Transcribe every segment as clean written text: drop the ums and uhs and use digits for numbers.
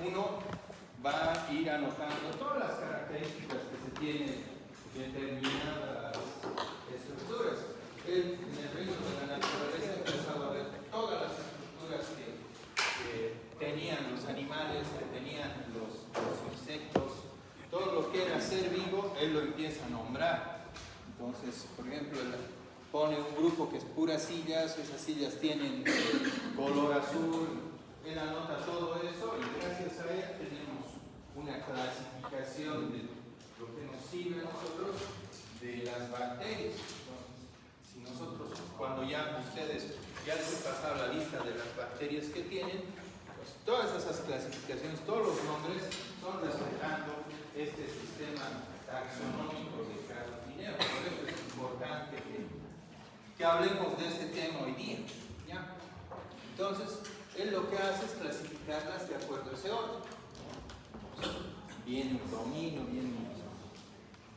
uno va a ir anotando todas las características que se tienen de determinadas estructuras. Él, en el reino de la naturaleza, ha empezado a ver todas las estructuras que tenían los animales, que tenían los insectos, todo lo que era ser vivo, él lo empieza a nombrar. Entonces, por ejemplo, él pone un grupo que es puras sillas, esas sillas tienen color azul, él anota todo eso y gracias a él tenemos una clasificación de lo que nos sirve a nosotros de las bacterias. Entonces, si nosotros, cuando ya ustedes ya les he pasado la lista de las bacterias que tienen, pues todas esas clasificaciones, todos los nombres son respetando este sistema taxonómico de Carlos Linneo. Por eso es importante que hablemos de ese tema hoy día, ¿ya? Entonces, él lo que hace es clasificarlas de acuerdo a ese orden. Viene un dominio, viene un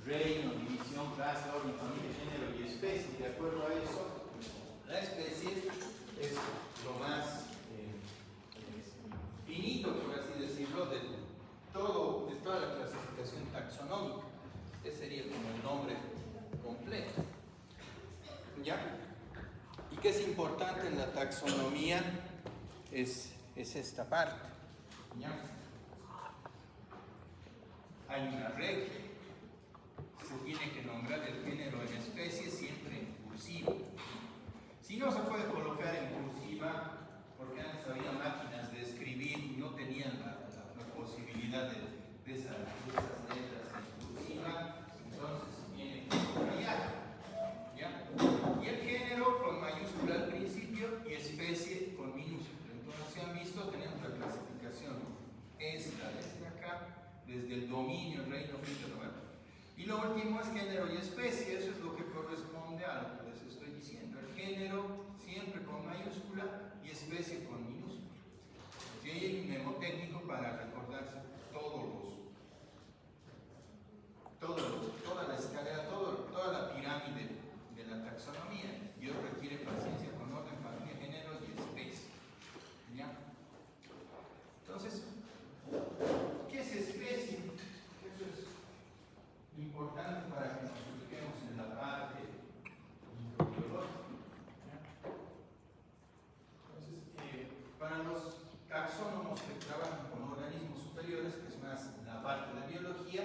reino, división, clase, orden, familia, género y especie. De acuerdo a eso, la especie es lo más finito, por así decirlo, de toda la clasificación taxonómica. Ese sería como el nombre completo. ¿Ya? Y que es importante en la taxonomía es esta parte. ¿Ya? Hay una regla. Se tiene que nombrar el género en especie siempre en cursiva. Si no se puede colocar en cursiva, porque antes había máquinas de escribir y no tenían la posibilidad de esas letras en cursiva, entonces viene subrayado. ¿Ya? Y el género con mayúscula al principio y especie con minúscula. Entonces, si han visto, tenemos la clasificación esta desde acá, desde el dominio, el reino, finito, ¿no? Y lo último es género y especie. Eso es lo que corresponde a lo que les estoy diciendo. El género siempre con mayúscula y especie con minúscula. Y hay un mnemotécnico para recordarse toda la escalera, toda la pirámide de la taxonomía. Dios requiere paciencia con orden, familia, género y especie. ¿Ya? Entonces, ¿qué es especie? Eso es importante para que nos ubiquemos en la parte microbiológica. Entonces, para los taxónomos que trabajan con organismos superiores, que es más la parte de biología,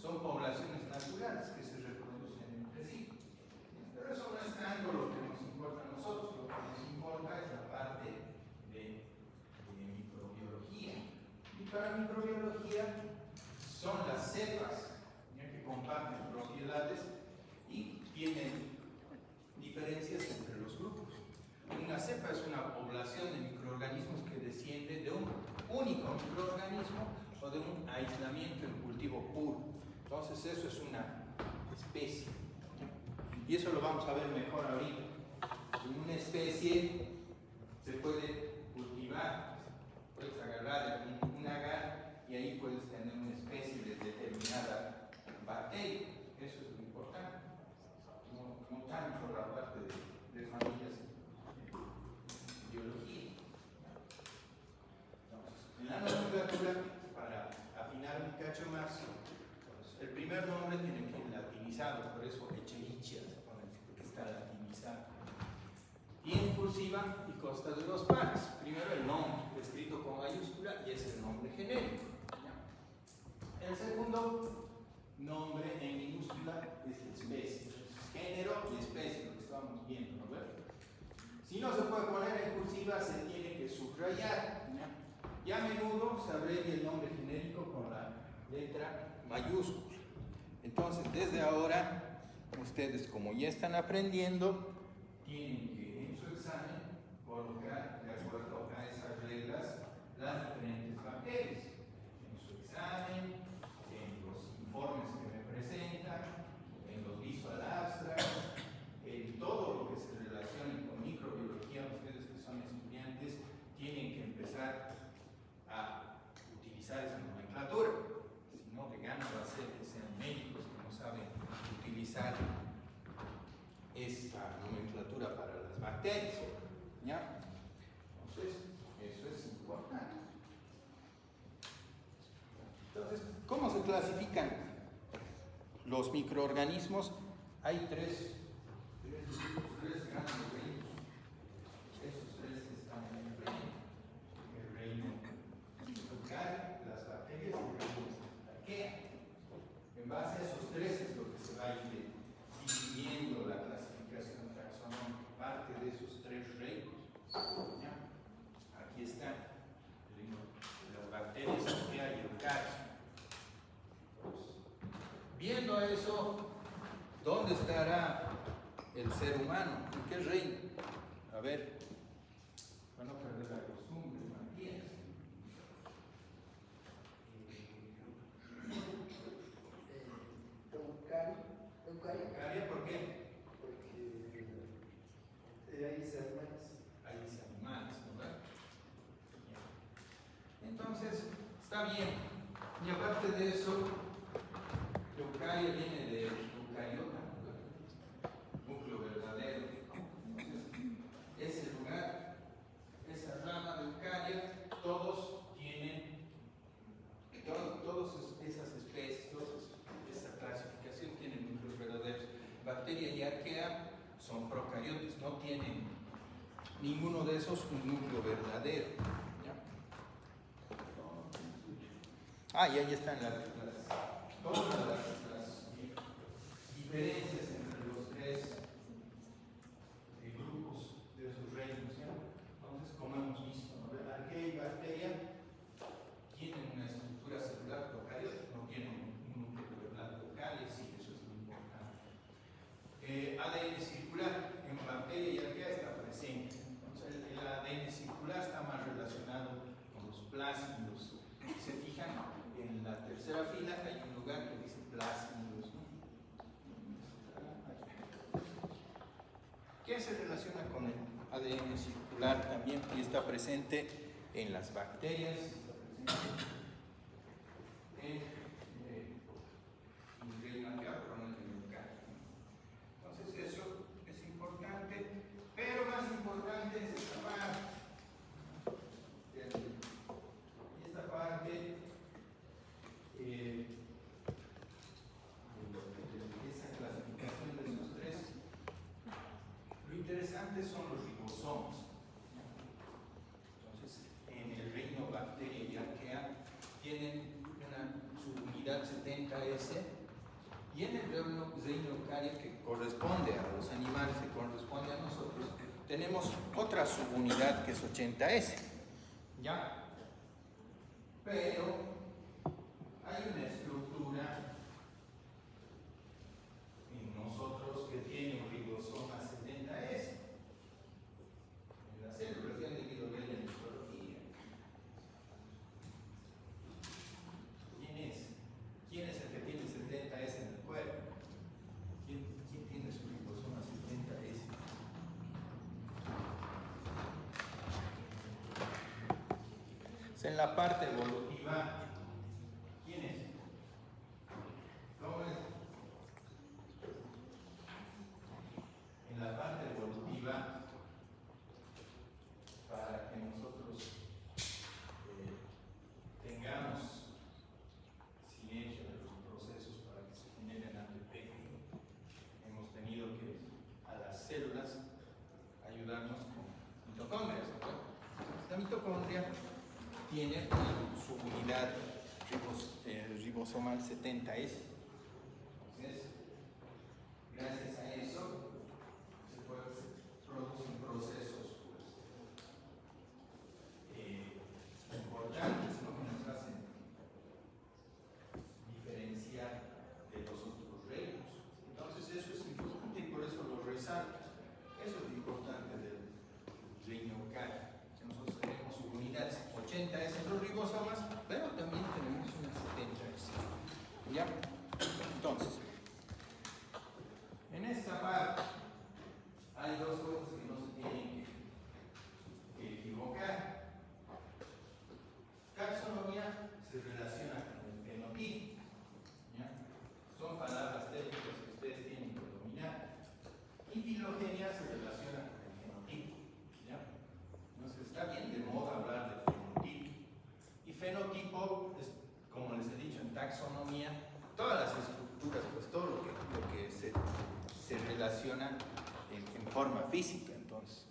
son poblaciones naturales que se reproducen entre sí. Pero eso no es tanto lo que nos importa a nosotros, lo que nos importa es la parte de microbiología. Y para microbiología son las cepas, ya que comparten propiedades y tienen diferencias entre los grupos. Una cepa es una población de microorganismos que desciende de un único microorganismo o de un aislamiento en cultivo puro. Entonces eso es una especie. Y eso lo vamos a ver mejor ahorita. En una especie se puede cultivar, puedes agarrar un agar y ahí puedes tener una especie de determinada bacteria. Eso es lo importante. No tanto la parte de familias de biología. Entonces, en la nomenclatura, para afinar un cacho más, el primer nombre tiene que ir latinizado, por eso Echerichia se pone, porque está latinizado. Y en cursiva y consta de dos partes. Primero el nombre, escrito con mayúscula, y es el nombre genérico. ¿Ya? El segundo nombre en minúscula es la especie. Género y especie, lo que estábamos viendo, ¿no? Si no se puede poner en cursiva, se tiene que subrayar. ¿Ya? Y a menudo se abrevia el nombre genérico con la letra mayúscula. Entonces, desde ahora, ustedes, como ya están aprendiendo, tienen que en su examen colocar, de acuerdo a esas reglas, las diferentes bacterias. En su examen, en los informes que me presentan, en los visual abstracts, en todo lo que se relacione con microbiología, ustedes que son estudiantes tienen que empezar a utilizar esa nomenclatura. Si no, de gana va a ser que sean médicos que no saben utilizar esta nomenclatura para las bacterias. ¿Ya? Entonces, eso es importante. Entonces, ¿cómo se clasifican los microorganismos? Hay tres grandes reinos. Esos tres están en el reino eucario, las bacterias y el reino arquea. En base a esos tres es lo que se va a ir dividiendo la clasificación taxonómica, parte de esos tres reinos. ¿Ya? Aquí están las bacterias, arquea y eucario. Viendo eso, ¿dónde estará el ser humano? ¿En qué reino? A ver, para no perder la costumbre, Matías. Eucaria, ¿por qué? Porque ahí dice animales. Ahí dice animales, ¿verdad? Entonces, está bien. Y aparte de eso, eucaria viene de eucariota, núcleo verdadero. Entonces, ese lugar, esa rama de eucaria, todos tienen, todas esas especies, esa clasificación tienen núcleos verdaderos. Bacteria y arquea son procariotas, no tienen ninguno de esos un núcleo verdadero. ¿Ya? Y ahí están todas las diferencias entre los tres grupos de esos reinos. ¿Ya? Entonces, como hemos visto, ¿no? Arquea y bacteria tienen una estructura celular procariota, no tienen un núcleo verdadero local, sí, eso es muy importante. ADN circular en bacteria y arquea está presente. Entonces, el ADN circular está más relacionado con los plásmidos. Si se fijan, en la tercera fila hay un lugar que dice plásmidos, ¿no? ¿Qué se relaciona con el ADN circular también? Y está presente en las bacterias, está presente en el reino arquea, pero no en el eucario. Entonces eso es importante, pero más importante es esta parte. Y esta parte esa clasificación de esos tres, lo interesante son los ribosomas. Entonces, en el reino bacteria y arquea tienen una subunidad 70S, y en el reino eucaria, que corresponde a los animales, que corresponde a nosotros, tenemos otra subunidad que es 80S. ¿Ya? Pero hay una estructura en nosotros que tiene un ribosoma 70S. En las células ya han debido ver en histología. ¿Quién es el que tiene 70S en el cuerpo? ¿Quién tiene su ribosoma 70S? Es en la parte evolutiva. ¿Quién es? ¿Cómo es? En la parte evolutiva, para que nosotros tengamos sinergia de los procesos para que se generen ATP, hemos tenido que a las células ayudarnos con mitocondrias. La mitocondria tiene una subunidad ribosomal 70S. Entonces, gracias a eso se producen procesos importantes, ¿no? Que nos hacen diferenciar de los otros reinos. Entonces eso es importante y por eso lo resalto. Eso es lo importante del reino eucario. Nosotros tenemos subunidades 80S en los ribosomas, pero también tenemos una 70S. ¿Ya? Entonces, en esta parte hay dos cosas que no se tienen que equivocar. Taxonomía se relaciona con el fenotipo. ¿Ya? Son palabras técnicas que ustedes tienen que dominar. Y filogenia se relaciona con el fenotipo. ¿Ya? Entonces está bien de moda hablar de fenotipo. Y fenotipo es como les he dicho, en taxonomía, todas las estructuras, pues todo lo que se relaciona en forma física. Entonces,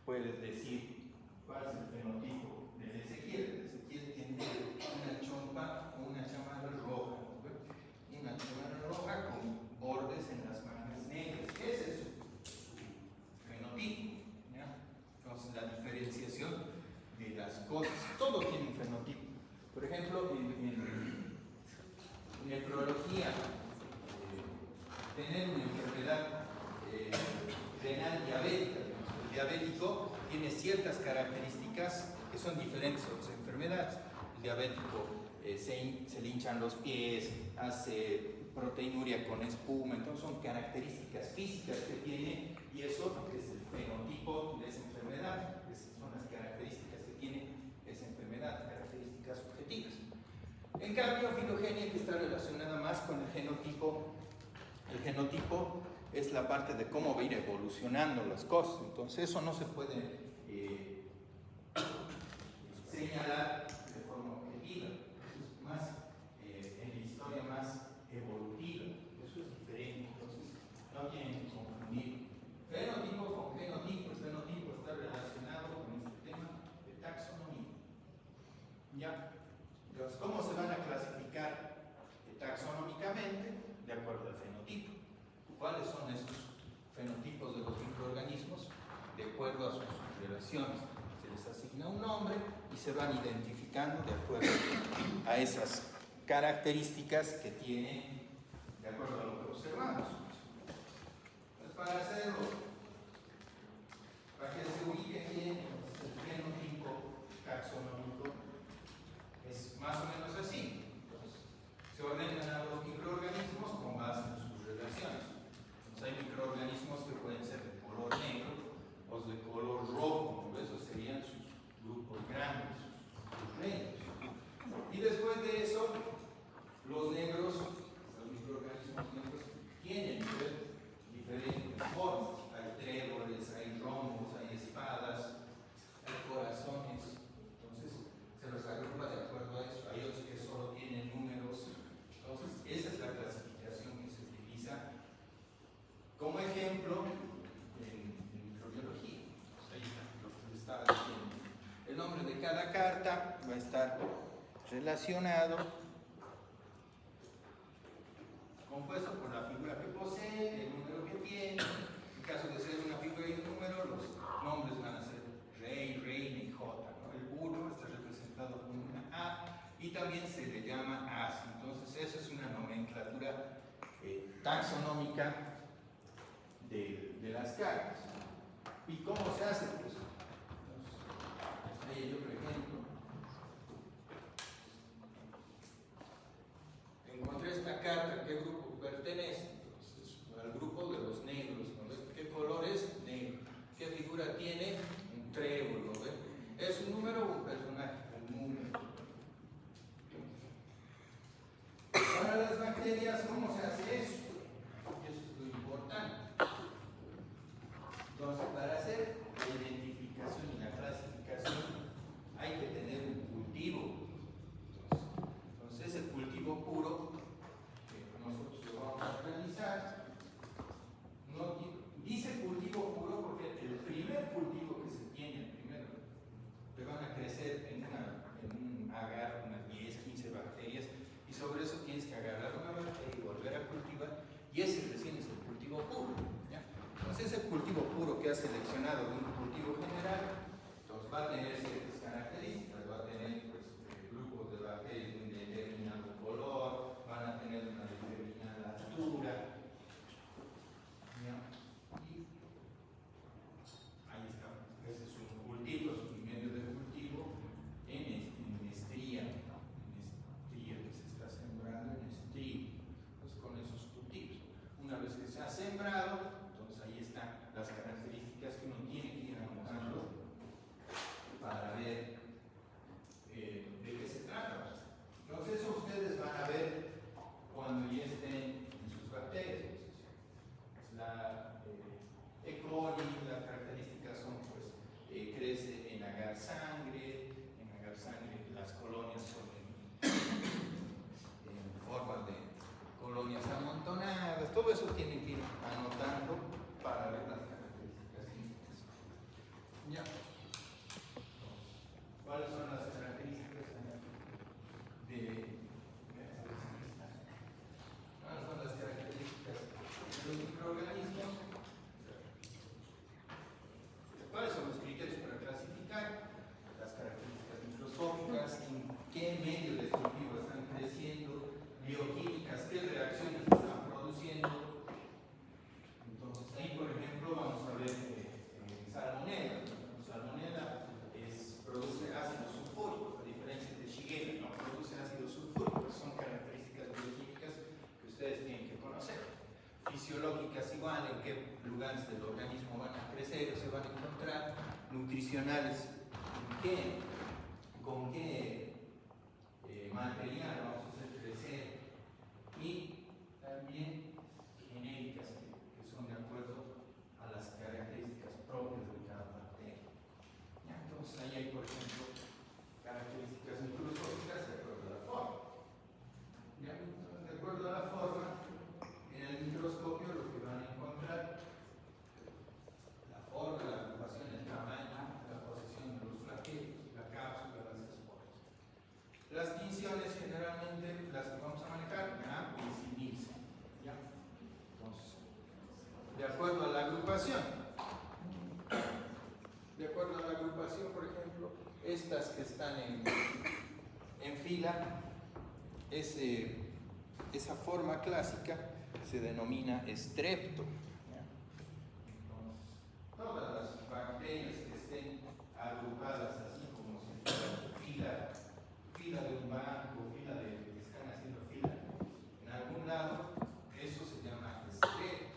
puedes decir cuál es el fenotipo del Ezequiel. El Ezequiel tiene una chompa o una chamarra roja, ¿no? Una chamarra roja con bordes en las mangas negras. Ese es su fenotipo, ¿ya? Entonces, la diferenciación de las cosas, todo tiene un fenotipo. Por ejemplo, en nefrología, tener una enfermedad renal diabética, el diabético tiene ciertas características que son diferentes a otras enfermedades. El diabético se le hinchan los pies, hace proteinuria con espuma, entonces son características físicas que tiene, y eso es el fenotipo de esa enfermedad. Esas son las características que tiene esa enfermedad, características subjetivas. En cambio, filogenia, que está relacionada más con el genotipo es la parte de cómo va a ir evolucionando las cosas. Entonces eso no se puede señalar de forma objetiva. Eso es más en la historia más evolutiva. Eso es diferente. Entonces no tienen que confundir fenotipo con genotipo. El fenotipo está relacionado con este tema de taxonomía. ¿Ya? Entonces, ¿cómo se van a clasificar taxonómicamente? De acuerdo al fenotipo. ¿Cuáles son esos fenotipos de los microorganismos? De acuerdo a sus relaciones. Se les asigna un nombre y se van identificando de acuerdo a esas características que tienen, de acuerdo a lo que observamos. Entonces, para hacerlo, para que se ubique bien, el fenotipo taxonómico es más o menos así. Entonces, se ordenan a los microorganismos con base en sus relaciones. Entonces, hay microorganismos que pueden ser de color negro o de color rojo, esos serían sus grupos grandes, sus reinos. Y después de eso, los negros, los microorganismos negros, tienen diferentes formas. Hay tréboles, hay rombos, hay espadas, hay corazones. Entonces, se los agrupa de acuerdo a eso. Hay otros que solo tienen números. Entonces, esa es la clasificación que se utiliza como ejemplo en microbiología. Ahí está lo que les estaba diciendo. El nombre de cada carta va a estar relacionado, compuesto por la figura que posee, el número que tiene. En caso de ser una figura y un número, los nombres van a ser rey, reina y jota, ¿no? El 1 está representado con una A y también se le llama as. Entonces, eso es una nomenclatura taxonómica de las cartas. ¿Y cómo se hace? Pues, ahí hay otro ejemplo. Encontré esta carta, ¿a qué grupo pertenece? Entonces, al grupo de los negros, ¿no? ¿Qué color es? Negro. ¿Qué figura tiene? Un trébol, ¿no? ¿Es un número o un personaje? Un número. Para las bacterias, ¿cómo se hace eso? Eso es lo importante. Entonces, para hacer la identificación y la clasificación, hay que tener un cultivo. Entonces, ese cultivo puro que nosotros lo vamos a realizar, no dice cultivo puro porque el primer cultivo que se tiene, el primero, te van a crecer en un agar unas 10, 15 bacterias, y sobre eso tienes que agarrar una bacteria y volver a cultivar, y ese recién es el cultivo puro, ¿ya? Entonces, ese cultivo puro que has seleccionado de un cultivo general, entonces va a tener ciertas características, va a tener pues, grupos de bacterias de un determinado color, van a tener una determinada altura, ¿ya? Y ahí está, ese es un cultivo, es un medio de cultivo en estría, que se está sembrando en estría, pues con esos cultivos. Una vez que se ha sembrado, entonces ahí están las características que uno tiene que ir anotando para funcionales, con qué material vamos a hacer crecer, y también genéricas que son de acuerdo a las características propias de cada bacteria. ¿Ya? Entonces ahí hay, por ejemplo, características microscópicas de acuerdo a la forma. ¿Ya? De acuerdo a la forma, en el microscopio lo que van a encontrar, la forma, la agrupación, el tamaño, la posición de los flagelos, la cápsula, las esporas. Las tinciones generalmente las que vamos a manejar, pensilirse. ¿Ya? Entonces, de acuerdo a la agrupación. De acuerdo a la agrupación, por ejemplo, estas que están en fila, esa forma clásica se denomina estrepto. Entonces, todas las bacterias que estén agrupadas así como si fuera fila de un banco, fila de que están haciendo fila en algún lado, eso se llama estrepto.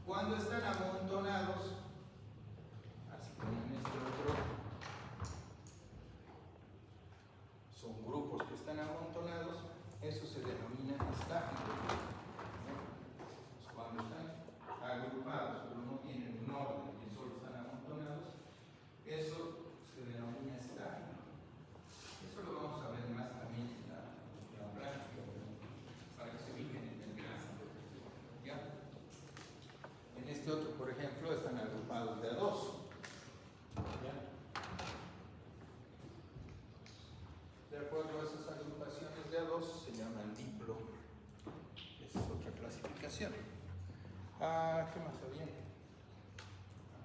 Cuando están amontonados, así como en este otro, son grupos que están amontonados, eso se denomina estáfico. Cuando están agrupados pero no tienen un orden y solo están amontonados, eso se denomina estáfico. Eso lo vamos a ver más también en la práctica, para que se ubiquen en el gráfico. ¿Ya? En este otro, por ejemplo, están agrupados de a dos. ¿Ya? De acuerdo a esas agrupaciones de a dos, se llaman diplo. Esa es otra clasificación. ¿Qué más había?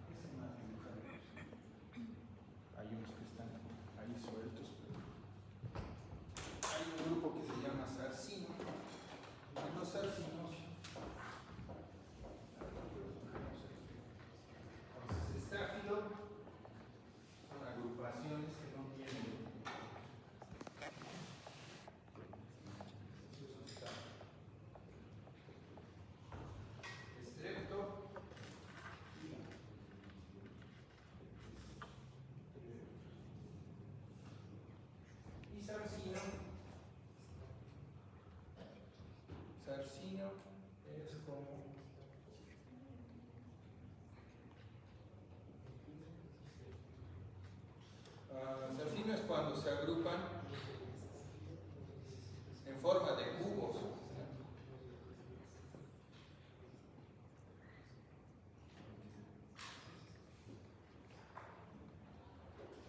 ¿Qué se más dibujados? Hay unos que están ahí sueltos, pero hay un grupo que se llama sarcino. Los sarcinos, entonces, estáfilo son agrupaciones que no tienen. Eso es estáfilo. Estrepto. Y sarcino. Sarcino es como sarcino es cuando se agrupan en forma de cubos.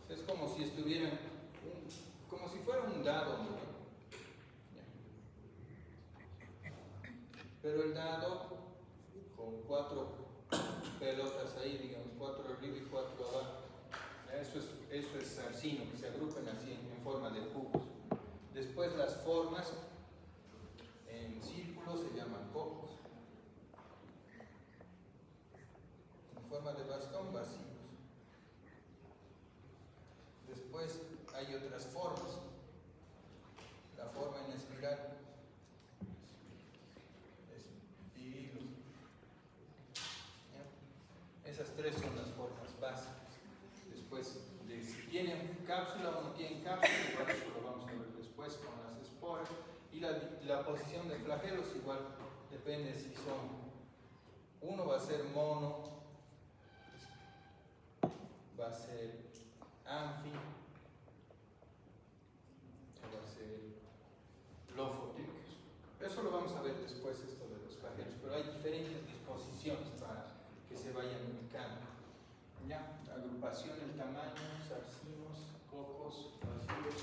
Es como si estuvieran, como si fuera un dado, ¿no? Pero el dado con 4 pelotas ahí, digamos, 4 arriba y 4 abajo. Eso es sarcino, que se agrupen así en forma de cubos. Después las formas en círculos se llaman cocos. En forma de bastón, vacíos. Después hay otras formas. La forma en espiral. Espiros. ¿Ya? Esas tres son las formas básicas. Después, si tienen cápsula o no tienen cápsula, igual eso lo vamos a ver después con las esporas. Y la posición de flagelos igual depende si son, uno va a ser mono, va a ser anfi, va a ser lófotic. Eso lo vamos a ver después, esto de los flagelos, pero hay diferentes disposiciones para que se vayan ubicando. ¿Ya? Agrupación, el tamaño, sarcinos, cocos, vacíos.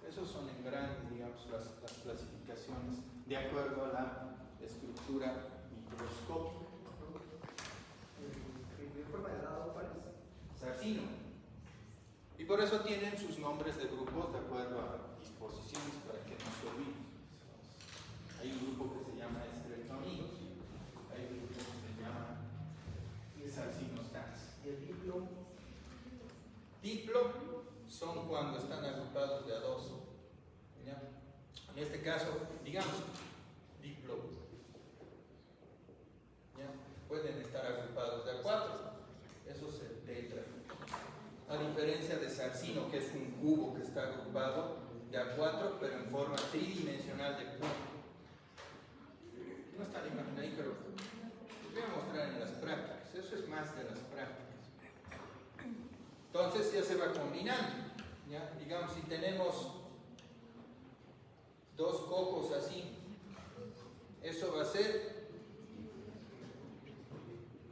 Esos son en grande, digamos, las clasificaciones de acuerdo a la estructura microscópica. ¿De forma de dado cuál es? Sarcino. Y por eso tienen sus nombres de grupos de acuerdo a disposiciones para que no se olviden. Hay un grupo que se llama estreptomigos, hay un grupo que se llama sarcinostats. ¿Y el diplo? Diplo son cuando están agrupados de a dos. ¿Ya? En este caso, digamos, diplo. ¿Ya? Pueden estar agrupados de a 4, Eso es el tetra. A diferencia de Sarcino, que es un cubo que está agrupado de A4, pero en forma tridimensional de cubo. No está la imagen ahí, pero les voy a mostrar en las prácticas. Eso es más de las prácticas. Entonces ya se va combinando. ¿Ya? Digamos, si tenemos dos cocos así, eso va a ser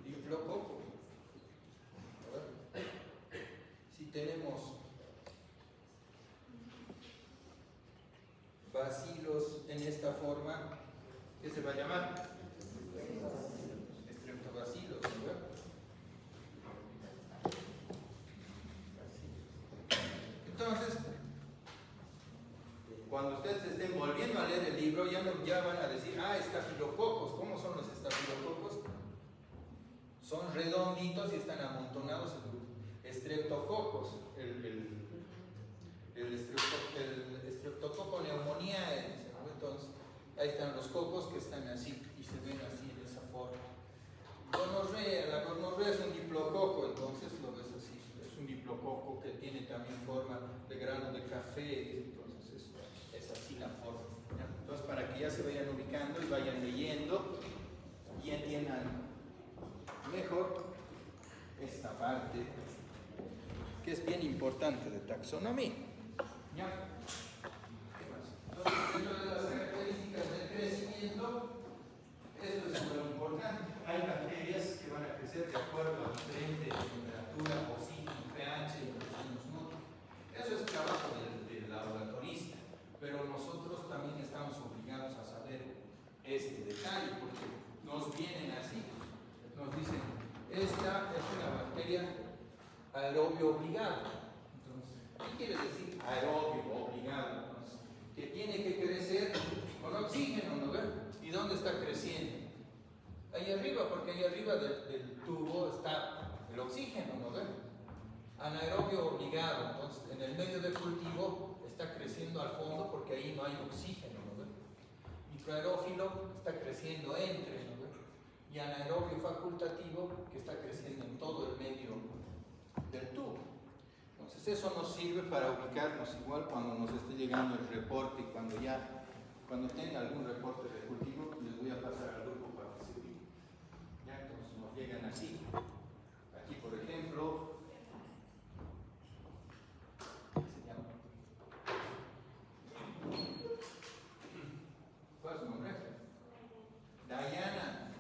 diplococo. Si tenemos bacilos en esta forma, ¿qué se va a llamar? Estreptobacilos, ¿no? Entonces, cuando ustedes estén volviendo a leer el libro, ya van a decir, estafilococos. ¿Cómo son los estafilococos? Son redonditos y están amontonados en estreptococos. El estreptococo pneumoniae, ¿no? Entonces, ahí están los cocos que están así y se ven así de esa forma. Gonorrea, la gonorrea es un diplococo, entonces lo ves así. Es un diplococo que tiene también forma de grano de café, entonces es así la forma. ¿Ya? Entonces, para que ya se vayan ubicando y vayan leyendo y entiendan mejor esta parte que es bien importante de taxonomía. ¿Ya? ¿Qué más? Entonces, dentro de las características del crecimiento, eso es muy importante. Hay bacterias que van a crecer de acuerdo a diferente temperatura, oxígeno, pH y lo que nos nota. Eso es trabajo del laboratorista, pero nosotros también estamos obligados a saber este detalle porque nos vienen así. Nos dicen, esta es una bacteria aerobio obligado. Entonces, ¿qué quiere decir aerobio obligado? Entonces, que tiene que crecer con oxígeno, ¿no ven? ¿Y dónde está creciendo? Ahí arriba, porque ahí arriba del tubo está el oxígeno, ¿no ven? Anaerobio obligado, entonces en el medio de cultivo está creciendo al fondo porque ahí no hay oxígeno, ¿no ven? Microaerófilo está creciendo entre, ¿no ven? Y anaerobio facultativo que está creciendo en todo el medio del tubo. Entonces eso nos sirve para ubicarnos igual cuando nos esté llegando el reporte y cuando tenga algún reporte de cultivo les voy a pasar al grupo para que se ubiquen. Ya, entonces nos llegan así. Aquí por ejemplo, ¿qué se llama? ¿Cuál es su nombre? Diana.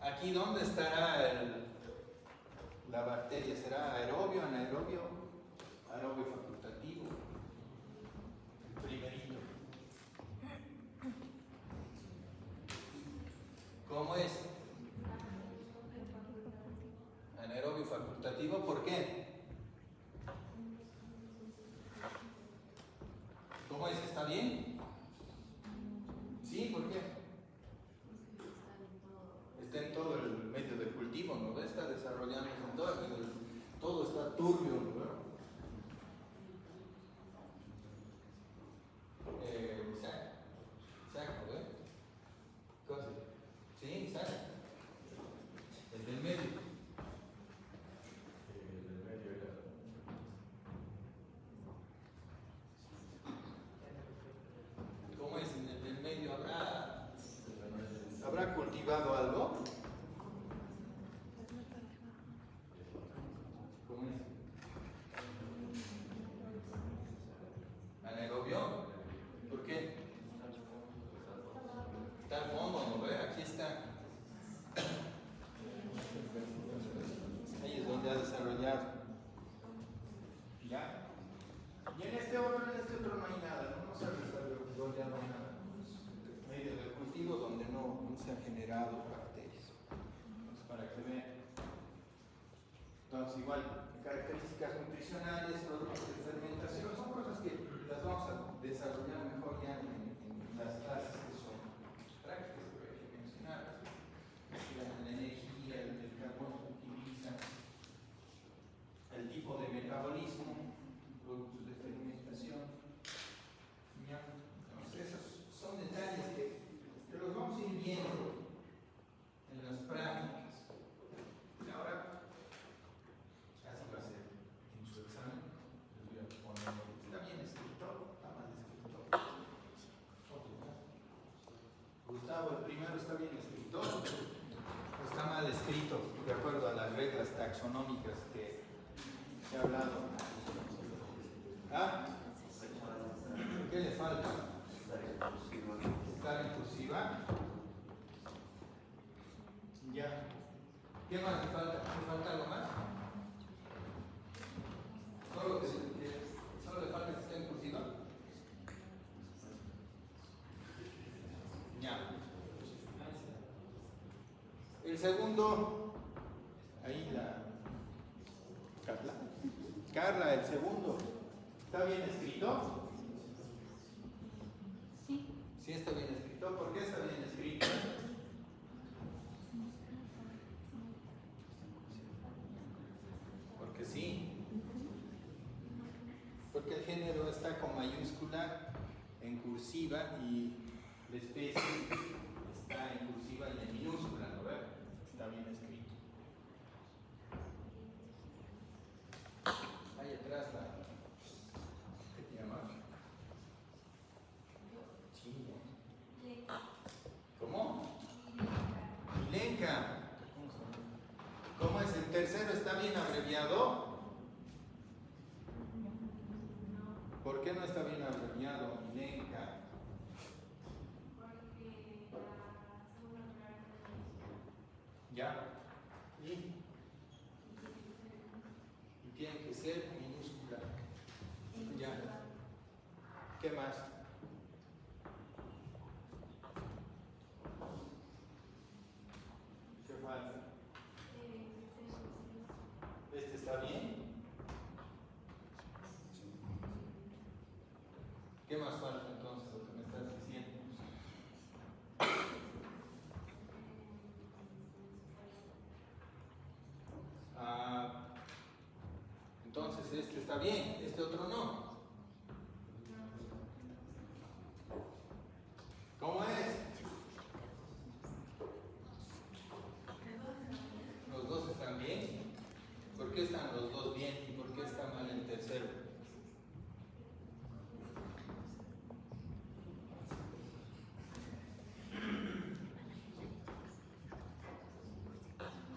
Aquí ¿dónde estará la bacteria? ¿Será aerobio, anaerobio, aerobio facultativo? Primerito. ¿Cómo es? Anaerobio facultativo, ¿por qué? ¿Cómo es? ¿Está bien? ¿Sí? ¿Por qué? Está en todo el medio de cultivo, ¿no? Está desarrollándose en todo el medio, todo está turbio, ¿no? Exacto, ¿eh? Cosa. Sí, exacto. El del medio. ¿Cómo es? En el del medio habrá cultivado algo. ¿Cómo es? Anaerobio. ¿Por qué? Está al fondo, ¿no ve? Aquí está. Ahí es donde ha desarrollado. ¿Ya? Y en este otro no hay nada, no se ha desarrollado nada. Es medio de cultivo donde no se han generado bacterias. Entonces, para que vean. Entonces, igual, características nutricionales, productos de fermentación, son cosas que las vamos a desarrollar mejor ya en las clases que son prácticas que hay que mencionar. La energía, el carbono que utiliza, el tipo de metabolismo, productos de fermentación. ¿Ya? Entonces, esos son detalles que los vamos a ir viendo en las prácticas. Y ahora, algo está bien escrito o está mal escrito, de acuerdo a las reglas taxonómicas que se ha hablado. ¿Ah? ¿Qué le falta? ¿Estar en cursiva? Ya. ¿Qué más le falta? ¿Le falta algo más? ¿Solo le falta que esté en cursiva? Ya. El segundo, ahí Carla, el segundo, ¿está bien escrito? Sí. Sí está bien escrito. ¿Por qué está bien escrito? Porque sí. Porque el género está con mayúscula en cursiva y la especie está en cursiva y en minúscula, ¿no ves? Está bien escrito. Ahí atrás ¿qué te llamas? Sí. ¿Cómo? Milenka. ¿Cómo es? ¿El tercero está bien abreviado? ¿Por qué no está bien abreviado, Milenka? ¿Ya? ¿Y tiene que ser minúscula? ¿Ya? ¿Qué más? ¿Qué falta? ¿Este está bien? ¿Qué más falta entonces, lo que me estás diciendo? Entonces este está bien, este otro no. ¿Cómo es? ¿Los dos están bien? ¿Por qué están los dos bien y por qué está mal el tercero?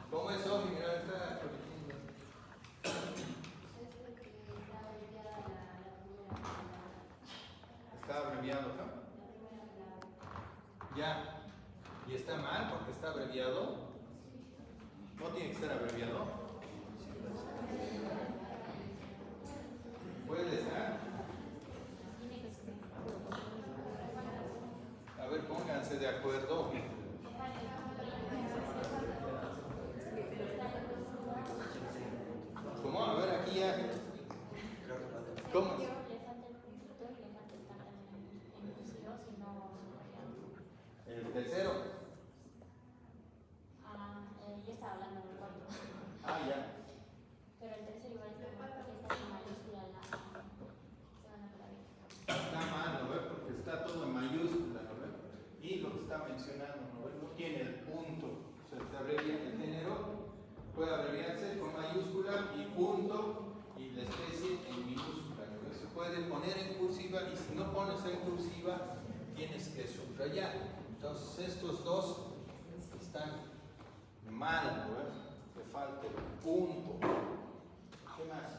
¿Cómo es, Sofi? Mira, está corrigiendo. ¿Está abreviado acá? Ya. ¿Y está mal porque está abreviado? ¿No tiene que estar abreviado? ¿Puede estar? A ver, pónganse de acuerdo. ¿Cómo? A ver, aquí ya. ¿Cómo? El tercero. Yo estaba hablando del cuarto. Ah, ya. Pero el tercero igual está en mayúscula la segunda palabra. Está mal, ¿no ves? Porque está todo en mayúscula, ¿no ves? Y lo que está mencionando, ¿no ves? No tiene el punto. O sea, se abrevia el género, puede abreviarse con mayúscula y punto, y la especie en minúscula, ¿no ves? Se puede poner en cursiva, y si no pones en cursiva, tienes que subrayar. Entonces, estos dos están mal, ¿no ves? Le falta el punto. ¿Qué más?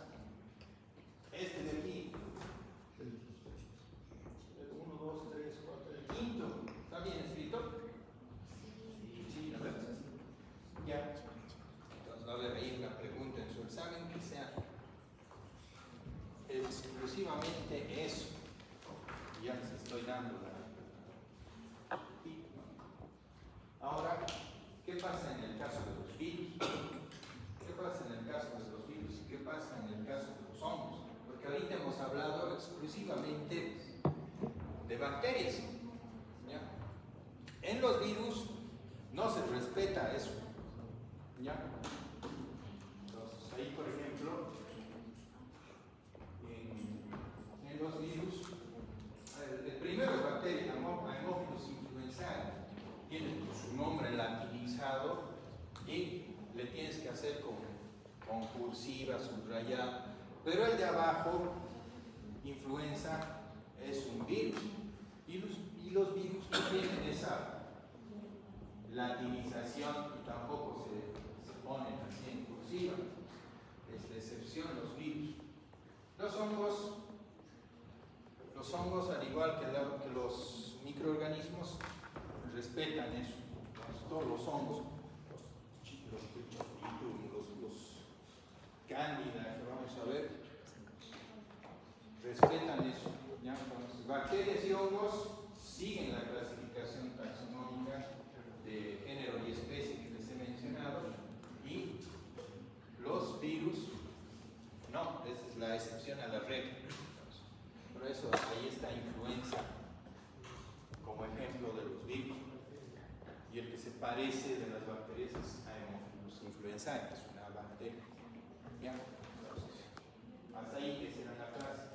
Este de aquí. El 1, 2, 3, 4, el quinto. ¿Está bien escrito? Sí, ¿no ves? Ya. Entonces va a haber ahí una pregunta en su examen que sea exclusivamente eso. Ya les estoy dando la. Ahora, ¿qué pasa en el caso de los virus? ¿Qué pasa en el caso de los virus? ¿Qué pasa en el caso de los hongos? Porque ahorita hemos hablado exclusivamente de bacterias. ¿Ya? En los virus no se respeta eso. ¿Ya? Entonces, ahí por ejemplo, en los virus, el primero es bacteria, Haemophilus influenzae. Tiene su nombre latinizado y le tienes que hacer con cursiva, subrayado. Pero el de abajo, influenza, es un virus. Y los virus no tienen latinización y tampoco se ponen así en cursiva. Es la excepción los virus. Los hongos, al igual que los microorganismos, respetan eso. Entonces, todos los hongos, los Trichofitum, los cándida que vamos a ver, respetan eso. ¿Ya? Entonces, bacterias y hongos siguen la clasificación taxonómica de género y especie que les he mencionado, y los virus no, esa es la excepción a la regla. Por eso ahí está influenza como ejemplo de los virus, y el que se parece de las bacterias es Haemophilus influenzae, que es una bacteria. ¿Ya? Entonces, hasta ahí que será la clase.